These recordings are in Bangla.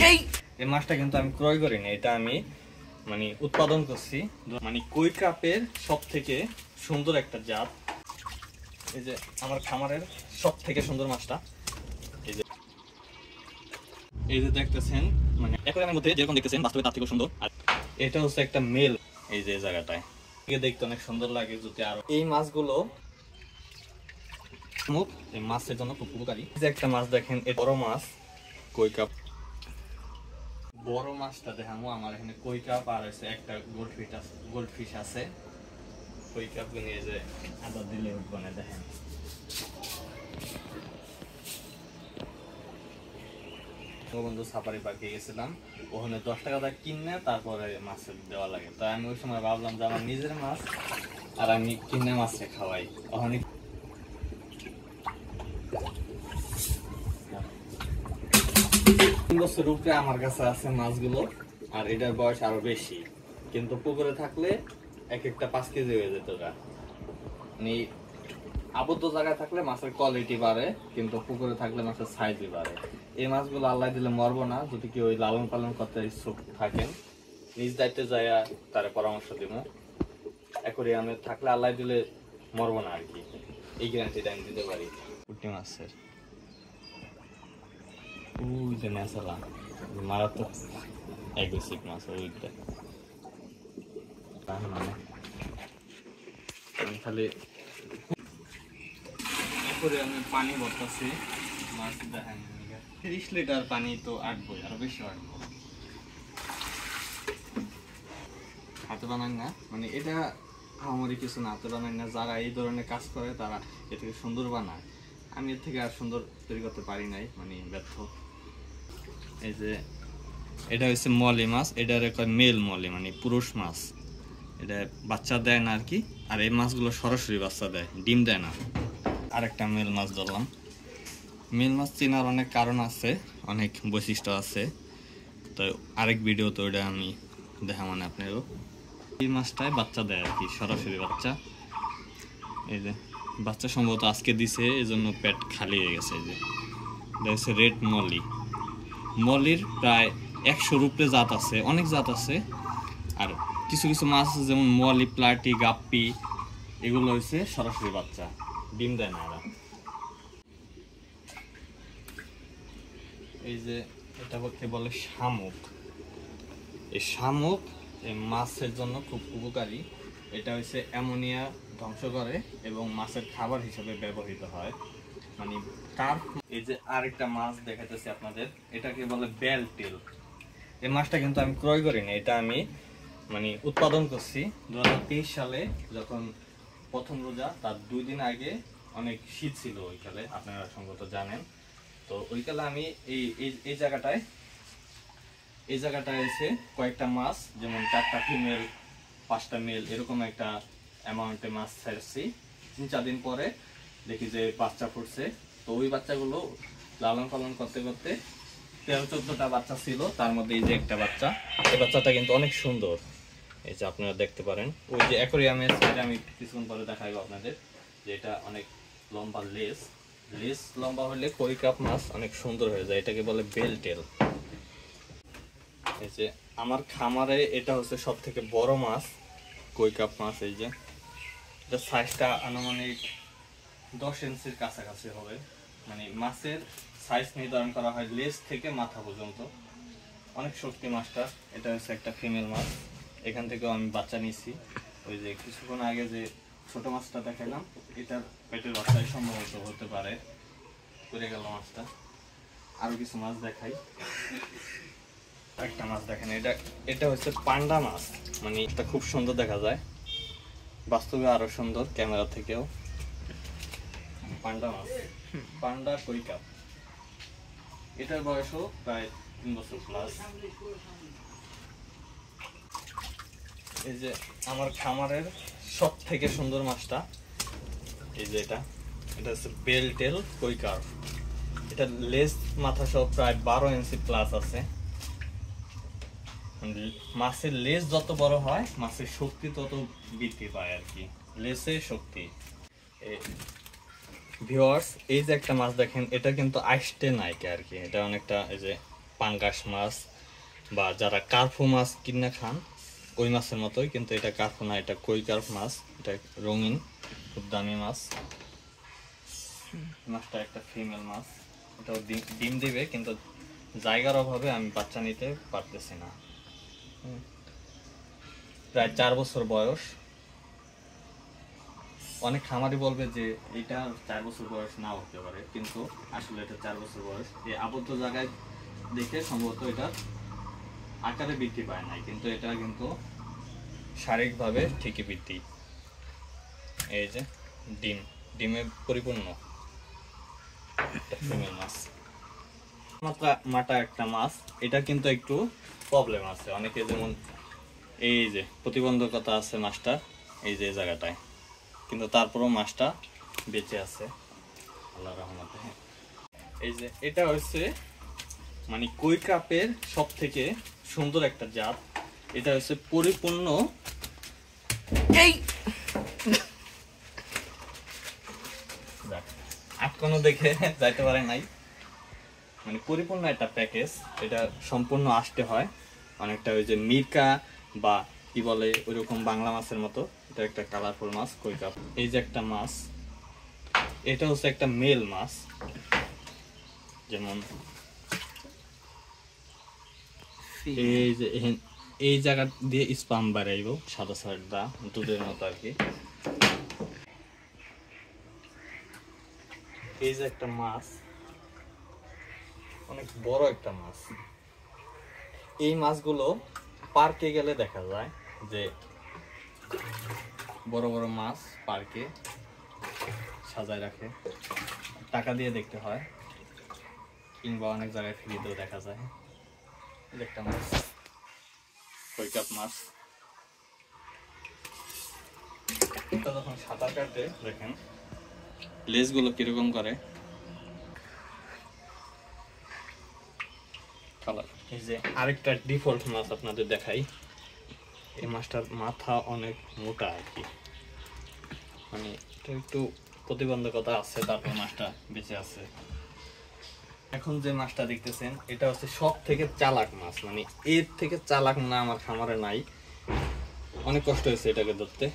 এই মাছটা কিন্তু আমি ক্রয় করিনি, এটা আমি মানে উৎপাদন করছি। মানে কই কাপের সব থেকে সুন্দর একটা জাত। এই যে আমার খামারের সব থেকে সুন্দর মাছটা, এই যে দেখতেছেন, মানে অ্যাকোয়ারিয়ামের মধ্যে যেরকম দেখতেছেন বাস্তবে তার থেকে সুন্দর। আর এটা হচ্ছে একটা মেল, এই যে জায়গাটায় দেখতে অনেক সুন্দর লাগে। যদি আর এই মাছগুলো এই মাছের জন্য খুব উপকারী। এই যে একটা মাছ দেখেন, বড় মাছ কই কাপ, বড় মাছটা দেখাবো। আমার এখানে কই কাপ আর হচ্ছে একটা গোল্ডফিশ আছে। কই কাপ নিয়ে যে আদা দিলে উঠবনে দেখেন। বন্ধু সাফারি পার্কে গেছিলাম, ওখানে 10 টাকা দিয়ে কিনে তারপরে মাছ দেওয়া লাগে। তাই আমি ওই সময় ভাবলাম যে আমার নিজের মাছ আর আমি কিনে মাছে খাওয়াই। ওখানে 3 বছর উপরে আমার কাছে আছে মাছগুলো, আর এটার বয়স আরো বেশি। কিন্তু পুকুরে থাকলে এক একটা 5 কেজি হয়ে যেত। মানে আবদ্ধ জায়গায় থাকলে মাছের কোয়ালিটি বাড়ে, কিন্তু পুকুরে থাকলে মাছের সাইজই বাড়ে। এই মাছগুলো আল্লাহ দিলে মরবো না, যদি কেউ লালন পালন করতে ইচ্ছুক থাকেন নিজ দায়িত্বে যায় তার পরামর্শ দিব। অ্যাকোয়ারিয়ামে থাকলে আল্লাহ দিলে মরবো না আর কি, এই গ্যারান্টিটা আমি দিতে পারি। পুঁটি মাছের ওই যে নেশালা মারাত্মক অ্যাগ্রেসিভ মাছ, ওইটা আমি খালি আমি পানি ভরতেছি। মাছ দেখেন 30 লিটার পানি তো আটবো, আরো বেশি আটবো। হাতে বানান না, মানে এটা আমারই কিছু না, হাতে বানান না। যারা এই ধরনের কাজ করে তারা এর থেকে সুন্দর বানায়। আমি এর থেকে আর সুন্দর তৈরি করতে পারি নাই, মানে ব্যর্থ। এই যে এটা হচ্ছে মলি মাছ, এটার একটা মেল মলি, মানে পুরুষ মাছ। এটা বাচ্চা দেয় না আর কি। আর এই মাছগুলো সরাসরি বাচ্চা দেয়, ডিম দেয় না। আরেকটা মেল মাছ ধরলাম। মেল মাছ চেনার অনেক কারণ আছে, অনেক বৈশিষ্ট্য আছে, তো আরেক ভিডিও তো ওটা আমি দেখা মানে আপনারও। এই মাছটায় বাচ্চা দেয় আর কি, সরাসরি বাচ্চা। এই যে বাচ্চা সম্ভবত আজকে দিছে, এই জন্য পেট খালি হয়ে গেছে। এই যে দেখছে রেড মলি। মলির প্রায় 100-র উপরে জাত আছে, অনেক জাত আছে। আর কিছু কিছু মাছ আছে যেমন মলি, প্লাটি, গাপ্পি, এগুলো হচ্ছে সরাসরি বাচ্চা, ডিম দেয় না এরা। এই যে এটা বলে শামুক। এই শামুক এই মাছের জন্য খুব উপকারী। এটা হচ্ছে অ্যামোনিয়া ধ্বংস করে এবং মাছের খাবার হিসেবে ব্যবহৃত হয়। মানে কার্প। এই যে আরেকটা মাছ দেখাতেছি আপনাদের, এটাকে বলে বেলটেল। এই মাছটা কিন্তু আমি ক্রয় করিনি, এটা আমি মানে উৎপাদন করছি 2023 সালে, যখন প্রথম রোজা তার 2 দিন আগে। অনেক শীত ছিল ওইকালে, আপনারা সম্ভবত জানেন। তো ওইকালে আমি এই জায়গাটায় এসে কয়েকটা মাছ, যেমন 4টা ফিমেল 5টা মেল, এরকম একটা অ্যামাউন্টে মাছ ছাড়ছি। 3-4 দিন পরে দেখি যে বাচ্চা ফুটছে। তো ওই বাচ্চাগুলো লালন পালন করতে করতে 13-14টা বাচ্চা ছিল, তার মধ্যে এই যে একটা বাচ্চা। এই বাচ্চাটা কিন্তু অনেক সুন্দর, এই যে আপনারা দেখতে পারেন। ওই যে অ্যাকোয়ারিয়ামের সাইডে আমি কিছুক্ষণ পরে দেখাবো আপনাদের, যে এটা অনেক লম্বা লেজ লম্বা হলে কই কাপ মাছ অনেক সুন্দর হয়ে যায়। এটাকে বলে বেলটেল। এই যে আমার খামারে এটা হচ্ছে সব থেকে বড় মাছ, কই কাপ মাছ। এই যে এটা সাইজটা আনুমানিক 10 ইঞ্চির কাছাকাছি হবে। মানে মাছের সাইজ নির্ধারণ করা হয় লেজ থেকে মাথা পর্যন্ত। অনেক শক্তি মাছটা। এটা হচ্ছে একটা ফিমেল মাছ, এখান থেকেও আমি বাচ্চা নিয়েছি। ওই যে কিছুক্ষণ আগে যে ছোট মাছটা দেখালাম, এটার পেটের বাচ্চাই সম্ভবত হতে পারে। পড়ে গেল মাছটা। আরো কিছু মাছ দেখাই। একটা মাছ দেখেন, এটা হচ্ছে পান্ডা মাছ। মানে এটা খুব সুন্দর দেখা যায়, বাস্তবে আরো সুন্দর ক্যামেরা থেকেও। পান্ডা মাছ, পান্ডা কই কাপ। এটার বয়সও প্রায় 3 বছর প্লাস। এই যে আমার খামারের সব থেকে সুন্দর মাছটা, এই যে এটা হচ্ছে বেলটেল কই কাপ। এটা লেজ মাথা সহ প্রায় 12 ইঞ্চি প্লাস আছে। মাছের লেজ যত বড় হয় মাছের শক্তি তত বৃদ্ধি পায় আর কি, লেজের শক্তি। ভিউয়ার্স, এই যে একটা মাছ দেখেন, এটা কিন্তু আইস্টে নাইকে আর কি। এটা অনেকটা এই যে পাঙ্গাস মাছ বা যারা কার্পু মাছ কিনে খান ওই মাছের মতোই, কিন্তু এটা কার্পু না, এটা কই কার্প মাছ। এটা রঙিন, খুব দামি মাছ। মাছটা একটা ফিমেল মাছ, এটাও ডিম দিবে, কিন্তু জায়গার অভাবে আমি বাচ্চা নিতে পারতেছি না। প্রায় 4 বছর বয়স। অনেক খামারি বলবে যে এটা 4 বছর বয়স নাও হতে পারে, কিন্তু আসলে এটা 4 বছর বয়স। এই আবদ্ধ জায়গায় দেখে সম্ভবত এটা আকারে বৃদ্ধি পায় নাই, কিন্তু এটা কিন্তু শারীরিকভাবে ঠিকই বৃদ্ধি। এই যে ডিমে পরিপূর্ণ ফিমেল মাছ। মাটা একটা মাছ, এটা কিন্তু একটু প্রবলেম আছে অনেকে, যেমন এই যে প্রতিবন্ধকতা আছে মাছটা এই যে জায়গাটায়, কিন্তু তারপরও মাছটা বেঁচে আছে আল্লাহর রহমতে। এই যে এটা হচ্ছে মানে কই কাপের সব থেকে সুন্দর একটা জাত। এটা হচ্ছে পরিপূর্ণ আটকানো দেখে যাইতে পারে নাই, মানে পরিপূর্ণ একটা প্যাকেজ। এটা সম্পূর্ণ আসতে হয় অনেকটা ওই যে মির্কা বা কি বলে ওইরকম বাংলা মাছের মতো। এটা একটা কালারফুল মাছ কই কাপ। এই যে একটা মাছ, এটা হচ্ছে একটা মেল মাছ, যেমন এই যে এই জায়গা দিয়ে স্পাম বাড়াইব সাদা সাদা দুধের মতো আর কি। এই যে একটা মাছ, অনেক বড় একটা মাছ। এই মাছগুলো পার্কে গেলে দেখা যায় যে বড় বড় মাছ পার্কে সাজায় রাখে, টাকা দিয়ে দেখতে হয়, কিংবা অনেক জায়গায় ফ্রিতেও দেখা যায়। একটা মাছ কই কাপ মাছ, এটা যখন সাঁতার কাটে দেখেন লেজগুলো কিরকম করে কালার। এই যে আরেকটা ডিফল্ট মাছ আপনাদের দেখাই। এই মাছটার মাথা অনেক মোটা আর কি, মানে একটু প্রতিবন্ধকতা আছে, তারপর মাছটা বেঁচে আছে। এখন যে মাছটা দেখতেছেন এটা হচ্ছে সব থেকে চালাক মাছ, মানে এর থেকে চালাক না আমার খামারে নাই। অনেক কষ্ট হয়েছে এটাকে ধরতে।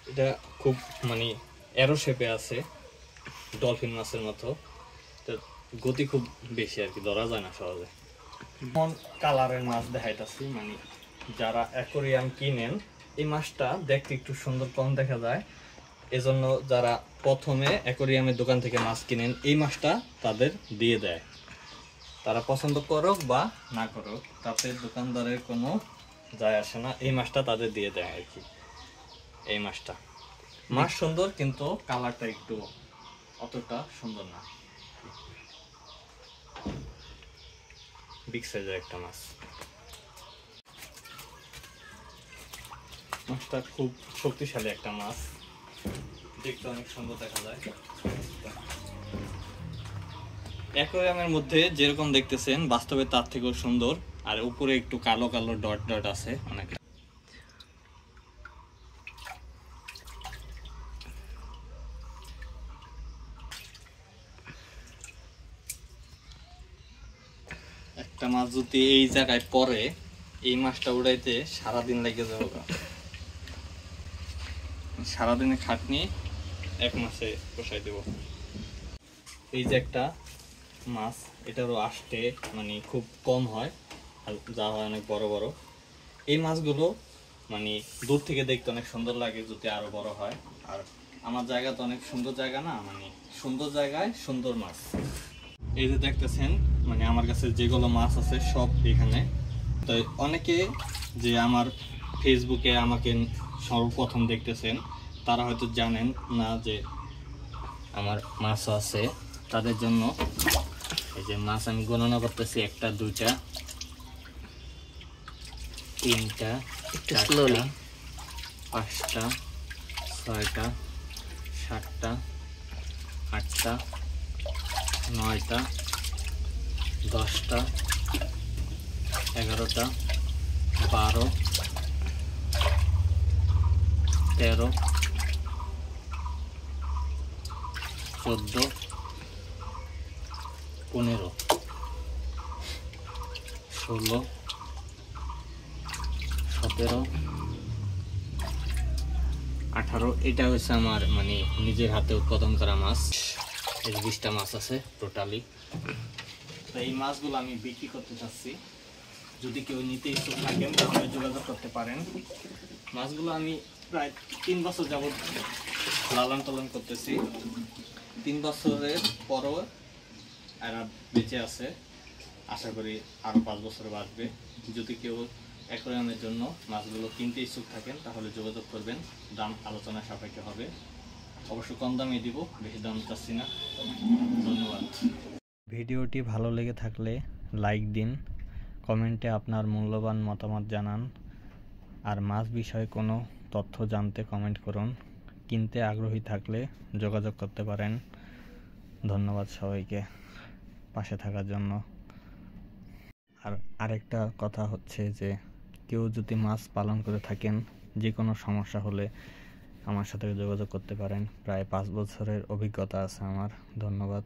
এটা খুব মানে অ্যারো শেপে আছে, ডলফিন মাছের মতো। গতি খুব বেশি আর কি, ধরা যায় না সহজে। কোন কালারের মাছ দেখাইতাছি, মানে যারা অ্যাকোরিয়াম কিনেন এই মাছটা দেখতে একটু সুন্দর কম দেখা যায়, এজন্য যারা প্রথমে অ্যাকোরিয়ামের দোকান থেকে মাছ কিনেন এই মাছটা তাদের দিয়ে দেয়। তারা পছন্দ করুক বা না করুক তাতে দোকানদারের কোনো যায় আসে না, এই মাছটা তাদের দিয়ে দেয় আর কি। এই মাছটা মাছ সুন্দর, কিন্তু কালারটা একটু অতটা সুন্দর না। বিগ সাইজের একটা মাছ। মাছটা খুব শক্তিশালী একটা মাছ, দেখতে অনেক সুন্দর দেখা যায়। অ্যাকোয়ারিয়ামের মধ্যে যেরকম দেখতেছেন বাস্তবে তার থেকেও সুন্দর, আর উপরে একটু কালো কালো ডট ডট আছে অনেক। একটা মাছ যদি এই জায়গায় পড়ে এই মাছটা উড়াইতে সারাদিন লেগে যাবে, সারাদিনে খাটনি 1 মাসে পোষাই দেব। এই যে একটা মাছ, এটারও আসতে মানে খুব কম হয়, আর যা হয় অনেক বড় বড়। এই মাছগুলো মানে দূর থেকে দেখতে অনেক সুন্দর লাগে যদি আরো বড় হয়। আর আমার জায়গা তো অনেক সুন্দর জায়গা না, মানে সুন্দর জায়গায় সুন্দর মাছ। এই যে দেখতেছেন মানে আমার কাছে যেগুলো মাছ আছে সব এখানে। তো অনেকে যে আমার ফেসবুকে আমাকে সর্বপ্রথম দেখতেছেন তারা হয়তো জানেন না যে আমার মাছ আছে। তাদের জন্য এই যে মাছ আমি গণনা করতেছি, 1টা 2টা 3টা 4টা 5টা 6টা 7টা 8টা 9টা 10টা 11টা 12 13 14 15 16, 17, 18। এটা হচ্ছে আমার মানে নিজের হাতে উৎপাদন করা মাছ। এই 20টা মাছ আছে টোটালি। তো এই মাছগুলো আমি বিক্রি করতে চাচ্ছি, যদি কেউ নিতে ইচ্ছুক থাকেন তাহলে যোগাযোগ করতে পারেন। মাছগুলো আমি প্রায় 3 বছর যাবত লালন পালন করতেছি। 3 বছরের পরও এরা বেঁচে আছে, আশা করি আরও 5 বছর বাঁচবে। যদি কেউ অ্যাকোয়ারিয়ামের জন্য মাছগুলো কিনতে ইচ্ছুক থাকেন তাহলে যোগাযোগ করবেন, দাম আলোচনা সাপেক্ষে হবে। অবশ্য কম দামে দিব, বেশি দাম চাচ্ছি না। ধন্যবাদ। ভিডিওটি ভালো লেগে থাকলে লাইক দিন, কমেন্টে আপনার মূল্যবান মতামত জানান, আর মাছ বিষয়ে কোনো তথ্য জানতে কমেন্ট করুন। কিনতে আগ্রহী থাকলে যোগাযোগ করতে পারেন। ধন্যবাদ সবাইকে পাশে থাকার জন্য। আর আরেকটা কথা হচ্ছে যে কেউ যদি মাছ পালন করে থাকেন, যে কোনো সমস্যা হলে আমার সাথে যোগাযোগ করতে পারেন। প্রায় 5 বছরের অভিজ্ঞতা আছে আমার। ধন্যবাদ।